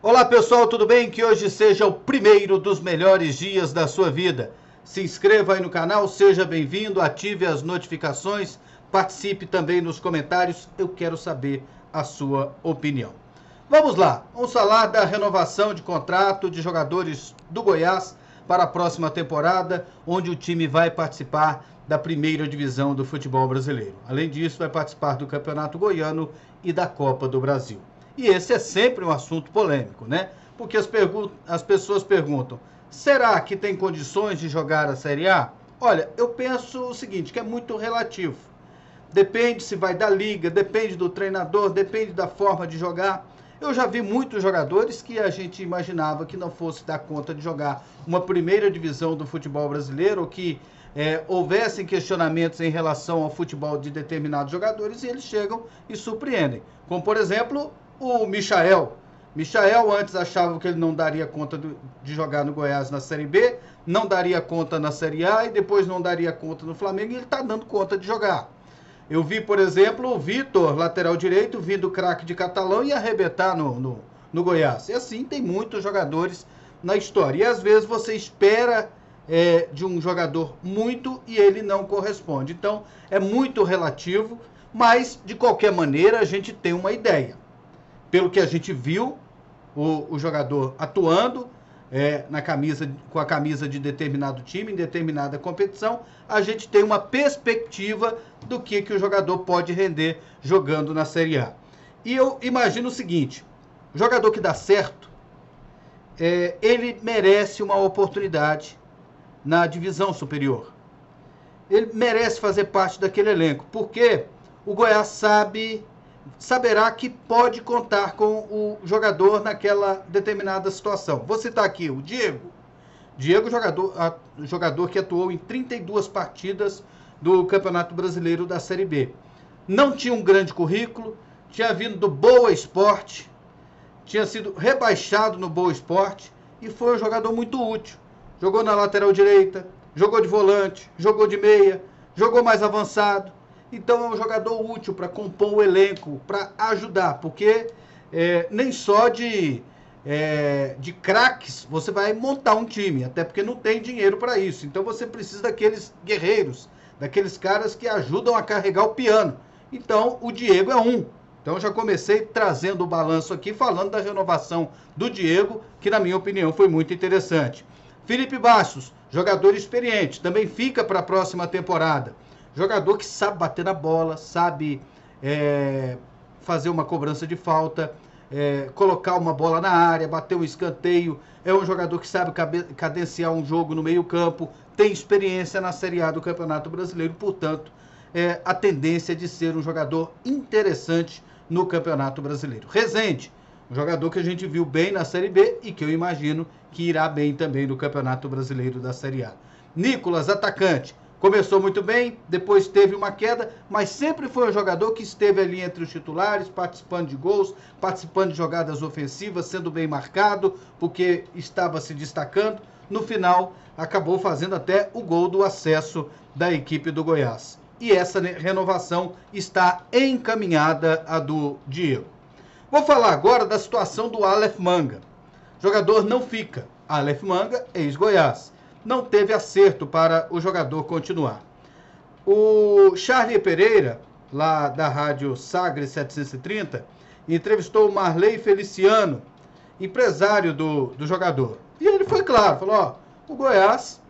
Olá pessoal, tudo bem? Que hoje seja o primeiro dos melhores dias da sua vida. Se inscreva aí no canal, seja bem-vindo, ative as notificações, participe também nos comentários, eu quero saber a sua opinião. Vamos lá, vamos falar da renovação de contrato de jogadores do Goiás para a próxima temporada, onde o time vai participar da primeira divisão do futebol brasileiro. Além disso, vai participar do Campeonato Goiano e da Copa do Brasil. E esse é sempre um assunto polêmico, né? Porque as pessoas perguntam, será que tem condições de jogar a Série A? Olha, eu penso o seguinte, que é muito relativo. Depende se vai da liga, depende do treinador, depende da forma de jogar. Eu já vi muitos jogadores que a gente imaginava que não fosse dar conta de jogar uma primeira divisão do futebol brasileiro, ou que houvessem questionamentos em relação ao futebol de determinados jogadores, e eles chegam e surpreendem. Como, por exemplo, o Michael. Michael antes achava que ele não daria conta de jogar no Goiás na Série B, não daria conta na Série A e depois não daria conta no Flamengo, e ele está dando conta de jogar. Eu vi, por exemplo, o Vitor, lateral direito, vindo craque de Catalão e arrebentar no Goiás. E assim tem muitos jogadores na história. E às vezes você espera de um jogador muito e ele não corresponde. Então é muito relativo, mas de qualquer maneira a gente tem uma ideia. Pelo que a gente viu, o jogador atuando com a camisa de determinado time, em determinada competição, a gente tem uma perspectiva do que o jogador pode render jogando na Série A. E eu imagino o seguinte, o jogador que dá certo, ele merece uma oportunidade na divisão superior. Ele merece fazer parte daquele elenco, porque o Goiás saberá que pode contar com o jogador naquela determinada situação. Vou citar aqui o Diego. Diego, jogador que atuou em 32 partidas do Campeonato Brasileiro da Série B. Não tinha um grande currículo, tinha vindo do Boa Esporte, tinha sido rebaixado no Boa Esporte e foi um jogador muito útil. Jogou na lateral direita, jogou de volante, jogou de meia, jogou mais avançado. Então é um jogador útil para compor o elenco, para ajudar, porque nem só de craques você vai montar um time, até porque não tem dinheiro para isso. Então você precisa daqueles guerreiros, daqueles caras que ajudam a carregar o piano. Então o Diego é um. Então eu já comecei trazendo o balanço aqui, falando da renovação do Diego, que na minha opinião foi muito interessante. Felipe Bastos, jogador experiente, também fica para a próxima temporada. Jogador que sabe bater na bola, sabe fazer uma cobrança de falta, colocar uma bola na área, bater um escanteio. É um jogador que sabe cadenciar um jogo no meio campo, tem experiência na Série A do Campeonato Brasileiro, portanto, a tendência de ser um jogador interessante no Campeonato Brasileiro. Rezende, um jogador que a gente viu bem na Série B e que eu imagino que irá bem também no Campeonato Brasileiro da Série A. Nicolas, atacante. Começou muito bem, depois teve uma queda, mas sempre foi um jogador que esteve ali entre os titulares, participando de gols, participando de jogadas ofensivas, sendo bem marcado, porque estava se destacando. No final, acabou fazendo até o gol do acesso da equipe do Goiás. E essa renovação está encaminhada a do Diego. Vou falar agora da situação do Aleph Manga. O jogador não fica. Aleph Manga, ex-Goiás. Não teve acerto para o jogador continuar. O Charlie Pereira, lá da rádio Sagres 730, entrevistou o Marley Feliciano, empresário do jogador. E ele foi claro, falou, ó, o Goiás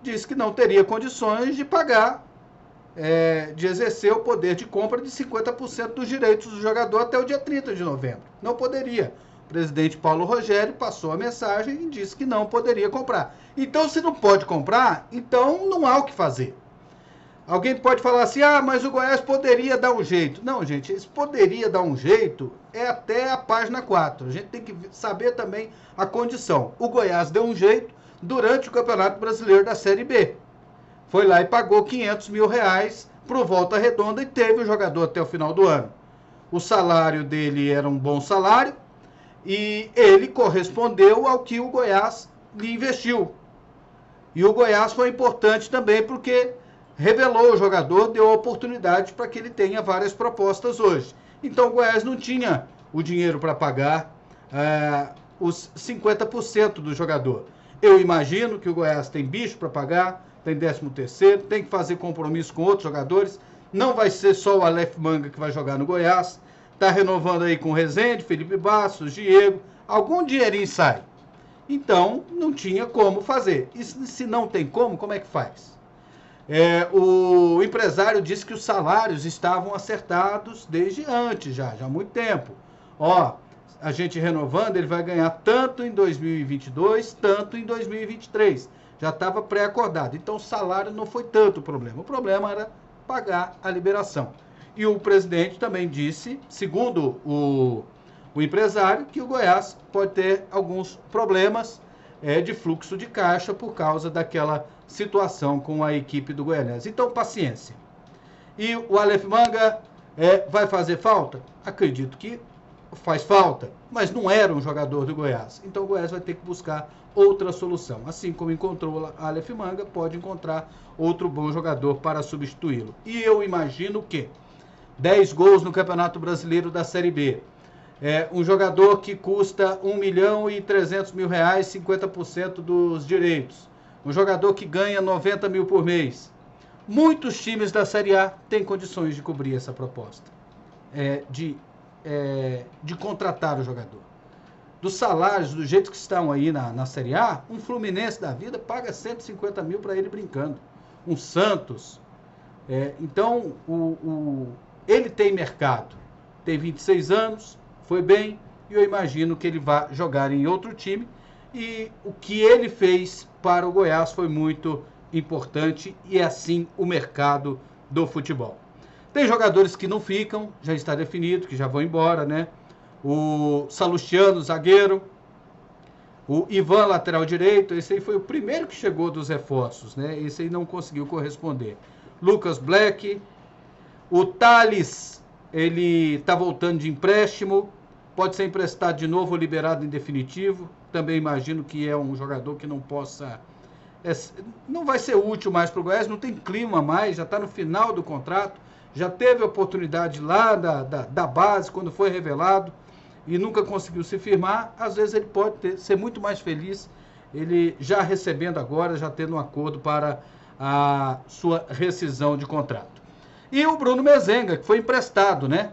disse que não teria condições de pagar, de exercer o poder de compra de 50% dos direitos do jogador até o dia 30 de novembro. Não poderia. O presidente Paulo Rogério passou a mensagem e disse que não poderia comprar. Então, se não pode comprar, então não há o que fazer. Alguém pode falar assim, mas o Goiás poderia dar um jeito. Não, gente, esse poderia dar um jeito é até a página 4. A gente tem que saber também a condição. O Goiás deu um jeito durante o Campeonato Brasileiro da Série B. Foi lá e pagou R$500 mil para o Volta Redonda e teve o jogador até o final do ano. O salário dele era um bom salário, e ele correspondeu ao que o Goiás lhe investiu. E o Goiás foi importante também porque revelou o jogador, deu a oportunidade para que ele tenha várias propostas hoje. Então o Goiás não tinha o dinheiro para pagar, os 50% do jogador. Eu imagino que o Goiás tem bicho para pagar, tem 13º, tem que fazer compromisso com outros jogadores. Não vai ser só o Aleph Manga que vai jogar no Goiás. Está renovando aí com o Rezende, Felipe Bastos, Diego. Algum dinheirinho sai. Então, não tinha como fazer. E se não tem como é que faz? O empresário disse que os salários estavam acertados desde antes, já há muito tempo. Ó, a gente renovando, ele vai ganhar tanto em 2022, tanto em 2023. Já estava pré-acordado. Então, o salário não foi tanto o problema. O problema era pagar a liberação. E o presidente também disse, segundo o empresário, que o Goiás pode ter alguns problemas de fluxo de caixa por causa daquela situação com a equipe do Goianese. Então, paciência. E o Aleph Manga vai fazer falta? Acredito que faz falta, mas não era um jogador do Goiás. Então, o Goiás vai ter que buscar outra solução. Assim como encontrou o Aleph Manga, pode encontrar outro bom jogador para substituí-lo. E eu imagino que 10 gols no Campeonato Brasileiro da Série B. Um jogador que custa R$1.300.000, 50% dos direitos. Um jogador que ganha 90 mil por mês. Muitos times da Série A têm condições de cobrir essa proposta. De contratar o jogador. Dos salários, do jeito que estão aí na Série A, um Fluminense da vida paga 150 mil para ele brincando. Um Santos. Então, ele tem mercado. Tem 26 anos, foi bem, e eu imagino que ele vai jogar em outro time. E o que ele fez para o Goiás foi muito importante, e é assim o mercado do futebol. Tem jogadores que não ficam, já está definido, que já vão embora, né? O Salustiano, zagueiro. O Ivan, lateral direito. Esse aí foi o primeiro que chegou dos reforços, né? Esse aí não conseguiu corresponder. Lucas Black. O Thales, ele está voltando de empréstimo. Pode ser emprestado de novo ou liberado em definitivo. Também imagino que é um jogador que não possa... não vai ser útil mais para o Goiás, não tem clima mais, já está no final do contrato. Já teve oportunidade lá da base, quando foi revelado, e nunca conseguiu se firmar. Às vezes ele pode ser muito mais feliz, ele já recebendo agora, já tendo um acordo para a sua rescisão de contrato. E o Bruno Mezenga, que foi emprestado, né,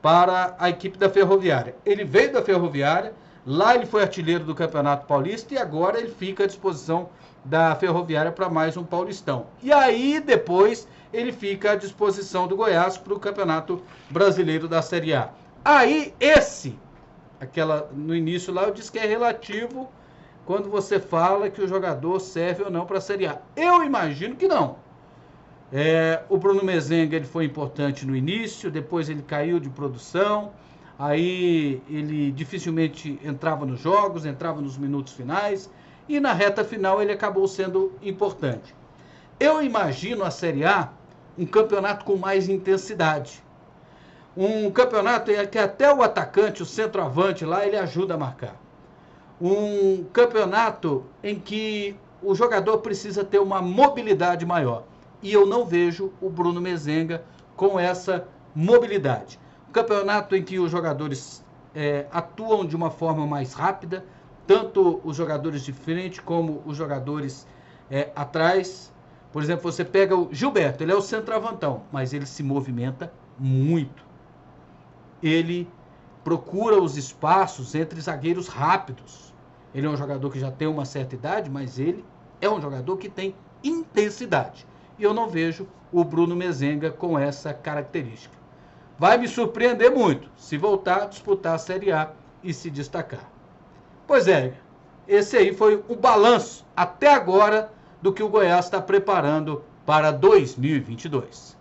para a equipe da Ferroviária. Ele veio da Ferroviária, lá ele foi artilheiro do Campeonato Paulista, e agora ele fica à disposição da Ferroviária para mais um Paulistão. E aí, depois, ele fica à disposição do Goiás para o Campeonato Brasileiro da Série A. Aí, no início lá, eu disse que é relativo quando você fala que o jogador serve ou não para a Série A. Eu imagino que não. O Bruno Mezenga, ele foi importante no início, depois ele caiu de produção, aí ele dificilmente entrava nos jogos, entrava nos minutos finais, e na reta final ele acabou sendo importante. Eu imagino a Série A um campeonato com mais intensidade. Um campeonato em que até o atacante, o centroavante lá, ele ajuda a marcar. Um campeonato em que o jogador precisa ter uma mobilidade maior. E eu não vejo o Bruno Mezenga com essa mobilidade. Um campeonato em que os jogadores atuam de uma forma mais rápida, tanto os jogadores de frente como os jogadores atrás. Por exemplo, você pega o Gilberto, ele é o centroavantão, mas ele se movimenta muito. Ele procura os espaços entre zagueiros rápidos. Ele é um jogador que já tem uma certa idade, mas ele é um jogador que tem intensidade. E eu não vejo o Bruno Mezenga com essa característica. Vai me surpreender muito se voltar a disputar a Série A e se destacar. Pois é, esse aí foi o balanço até agora do que o Goiás está preparando para 2022.